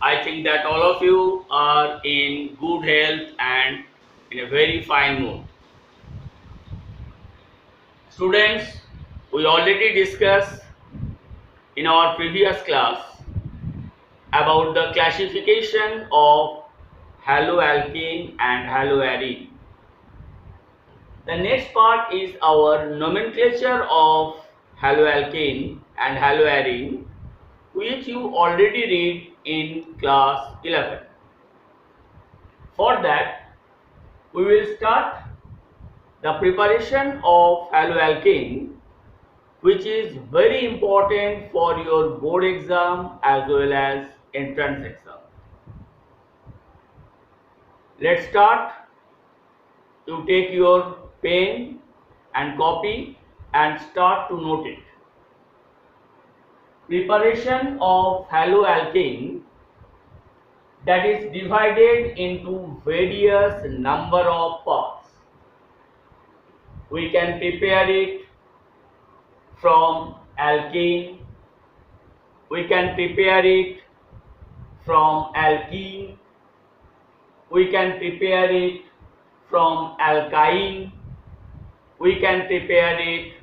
I think that all of you are in good health and in a very fine mood. Students, we already discussed in our previous class about the classification of haloalkane and haloarine. The next part is our nomenclature of haloalkane and haloarine, which you already read in class 11. For that, we will start the preparation of haloalkane, which is very important for your board exam as well as entrance exam. Let's start. You take your pen and copy and start to note it. Preparation of haloalkane, that is divided into various number of parts. We can prepare it from alkane, we can prepare it from alkene, we can prepare it from alkyne, we can prepare it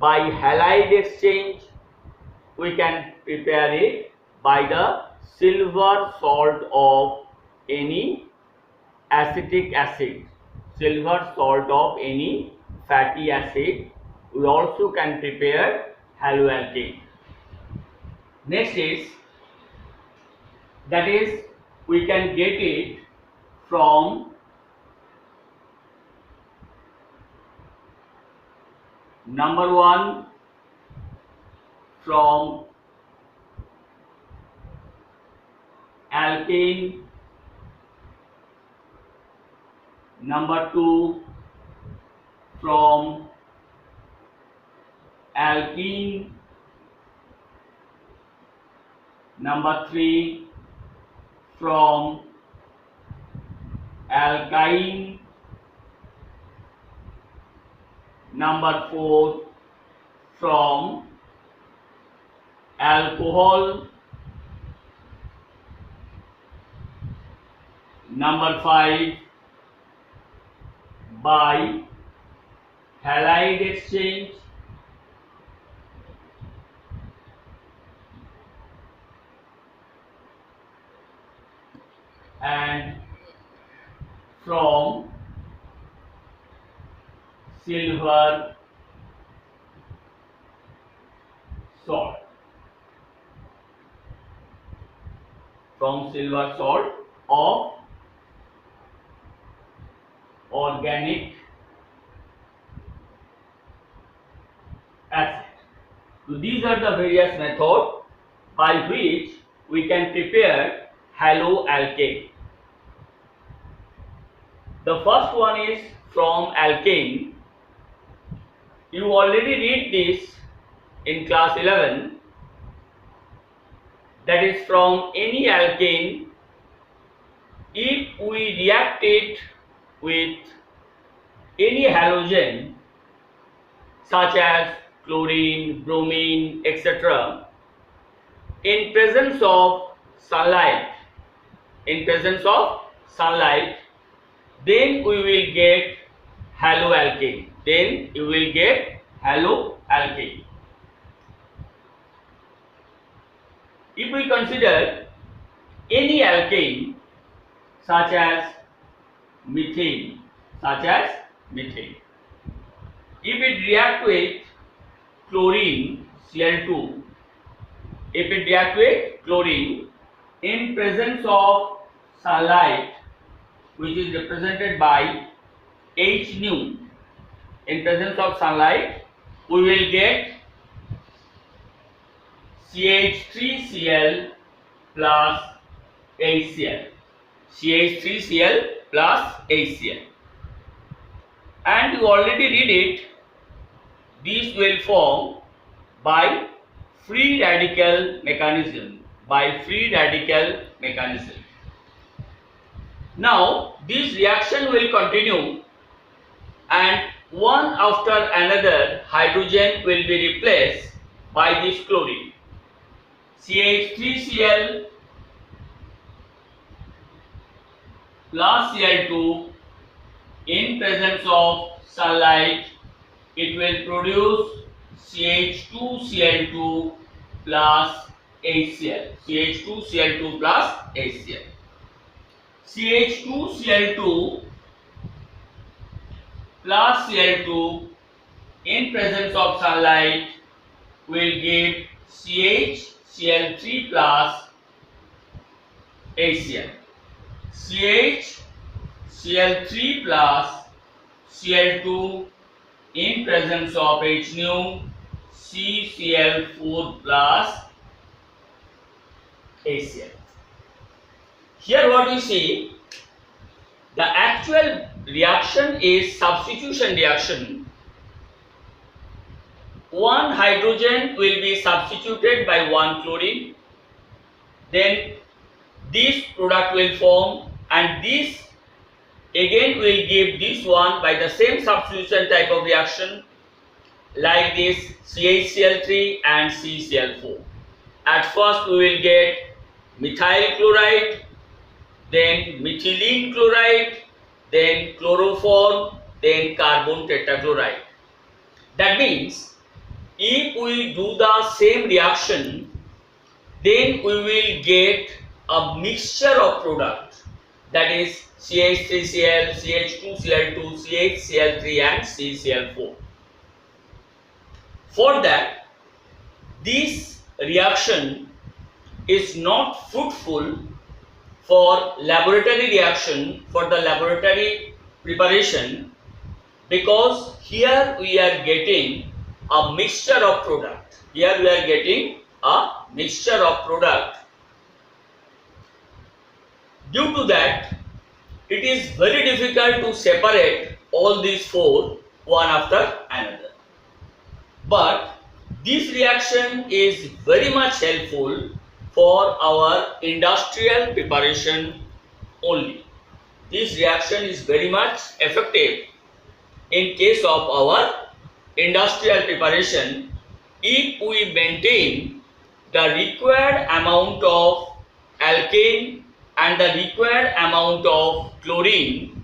by halide exchange, we can prepare it by the silver salt of any acetic acid, silver salt of any fatty acid. We also can prepare haloalkane. Next is, that is, we can get it from number 1 from alkane, number 2 from alkene, number 3 from alkyne, number 4 from alcohol, number 5 by halide exchange, and from silver salt, from silver salt of organic acid. So these are the various methods by which we can prepare haloalkane. The first one is from alkane. You already read this in class 11. That is, from any alkane, if we react it with any halogen such as chlorine, bromine, etc., in presence of sunlight, then we will get haloalkane. Then you will get haloalkane. If we consider any alkane such as methane, if it react with chlorine Cl2, if it react with chlorine in presence of sunlight, which is represented by H nu, in presence of sunlight, we will get CH3Cl plus HCl, CH3Cl plus HCl. And you already read it, these will form by free radical mechanism, Now this reaction will continue, and one after another hydrogen will be replaced by this chlorine. CH3Cl plus Cl2 in presence of sunlight, it will produce CH2Cl2 plus HCl. CH2Cl2 plus HCl. CH2Cl2 plus Cl2 in presence of sunlight will give CHCl3 plus HCl. CHCl3 plus Cl2 in presence of H nu CCl4 plus HCl. Here what we see, the actual reaction is substitution reaction. One hydrogen will be substituted by one chlorine, then this product will form, and this again will give this one by the same substitution type of reaction, like this CHCl3 and CCl4. At first we will get methyl chloride, then methylene chloride, then chloroform, then carbon tetrachloride. That means if we do the same reaction, then we will get a mixture of product, that is CH3Cl, CH2Cl2, CHCl3 and CCl4. For that, this reaction is not fruitful for laboratory reaction, for the laboratory preparation, because here we are getting a mixture of product. Here we are getting a mixture of product. Due to that, it is very difficult to separate all these four one after another. But this reaction is very much helpful for our industrial preparation only. This reaction is very much effective in case of our industrial preparation if we maintain the required amount of alkane and the required amount of chlorine.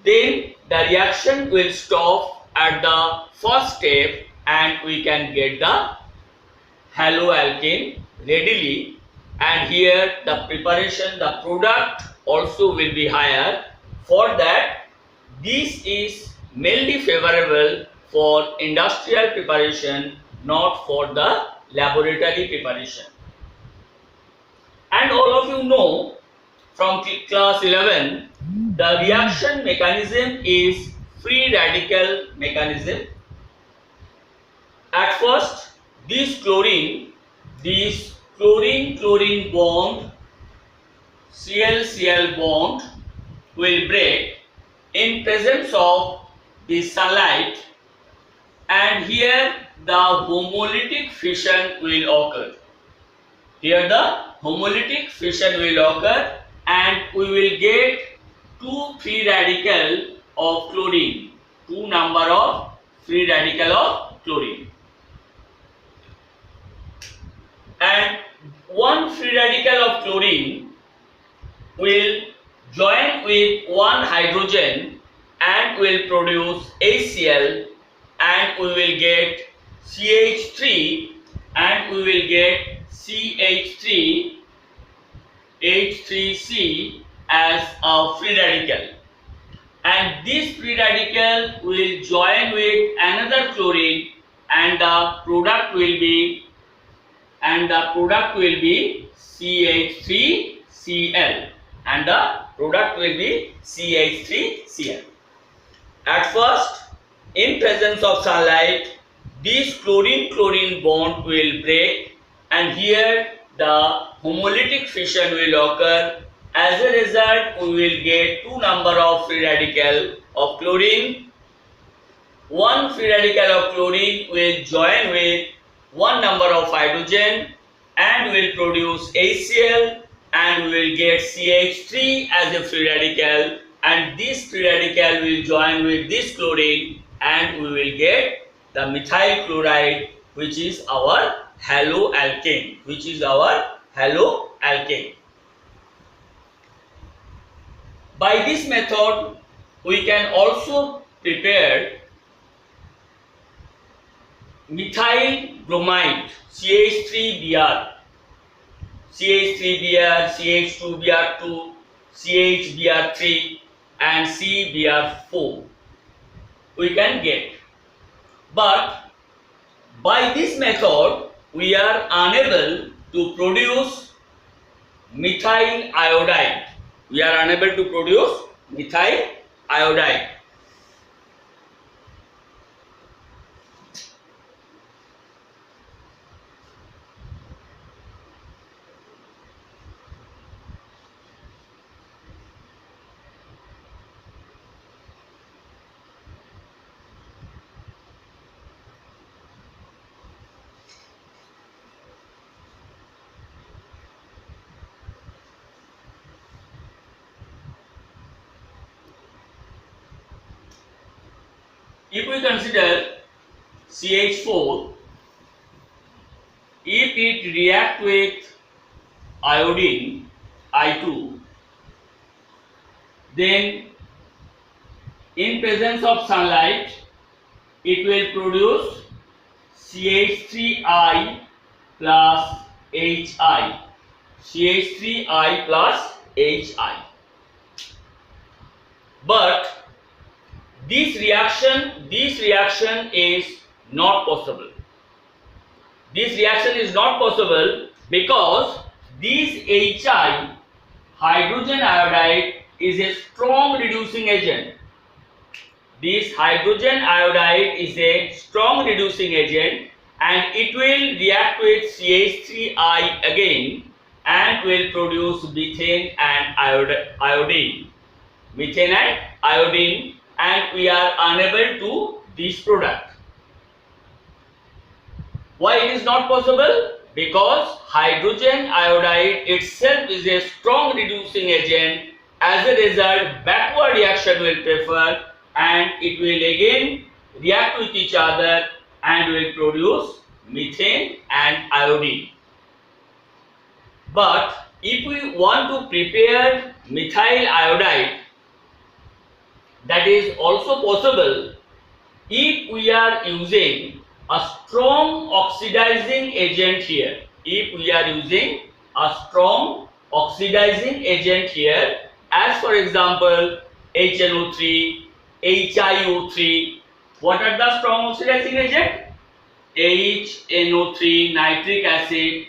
Then the reaction will stop at the first step and we can get the haloalkane readily, and here the preparation, the product also will be higher. For that, this is mainly favorable for industrial preparation, not for the laboratory preparation. And all of you know from class 11, the reaction mechanism is free radical mechanism. At first, this chlorine bond, Cl-Cl bond will break in presence of the sunlight, and here the homolytic fission will occur. Here the homolytic fission will occur and we will get two free radical of chlorine, two number of free radical of chlorine. And one free radical of chlorine will join with one hydrogen and will produce HCl, and we will get CH3 and we will get CH3 H3C as a free radical, and this free radical will join with another chlorine and the product will be CH3Cl, and the product will be CH3Cl. At first, in presence of sunlight, this chlorine-chlorine bond will break and here the homolytic fission will occur. As a result, we will get two number of free radical of chlorine. One free radical of chlorine will join with one number of hydrogen and will produce HCl, and we will get CH3 as a free radical, and this free radical will join with this chlorine and we will get the methyl chloride, which is our haloalkane, By this method, we can also prepare methyl bromide CH3Br, CH3Br, CH2Br2, CHBr3 and CBr4 we can get. But by this method we are unable to produce methyl iodide. We are unable to produce methyl iodide. If we consider CH4, if it react with iodine I2, then in presence of sunlight it will produce CH3I plus HI, CH3I plus HI. But this reaction is not possible. This reaction is not possible because this HI, hydrogen iodide, is a strong reducing agent. This hydrogen iodide is a strong reducing agent and it will react with CH3I again and will produce methane and iodine. Methane and iodine, and we are unable to this product. Why it is not possible? Because hydrogen iodide itself is a strong reducing agent. As a result, backward reaction will prefer and it will again react with each other and will produce methane and iodine. But if we want to prepare methyl iodide, that is also possible if we are using a strong oxidizing agent here. If we are using a strong oxidizing agent here, as for example HNO3, HiO3. What are the strong oxidizing agent? HNO3 nitric acid,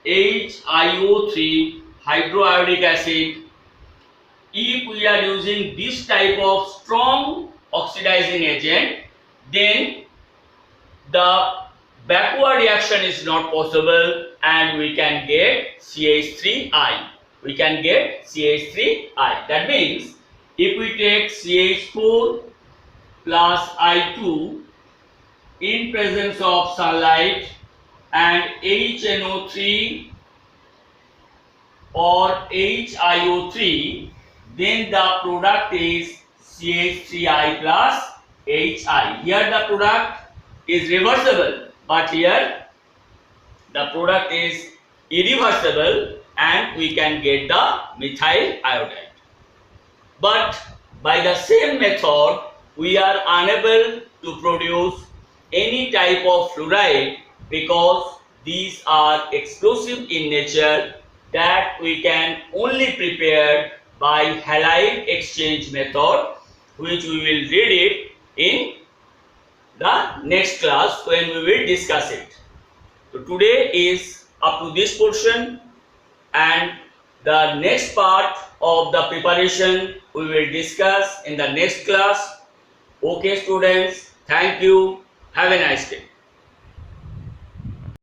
HiO3 hydroiodic acid. If we are using this type of strong oxidizing agent, then the backward reaction is not possible and we can get CH3I. We can get CH3I. That means if we take CH4 plus I2 in presence of sunlight and HNO3 or HiO3, then the product is CH3I plus HI. Here the product is reversible, but here the product is irreversible and we can get the methyl iodide. But by the same method, we are unable to produce any type of fluoride because these are explosive in nature that we can only prepare by halide exchange method, which we will read it in the next class when we will discuss it. So today is up to this portion, and the next part of the preparation we will discuss in the next class. Okay students, thank you. Have a nice day.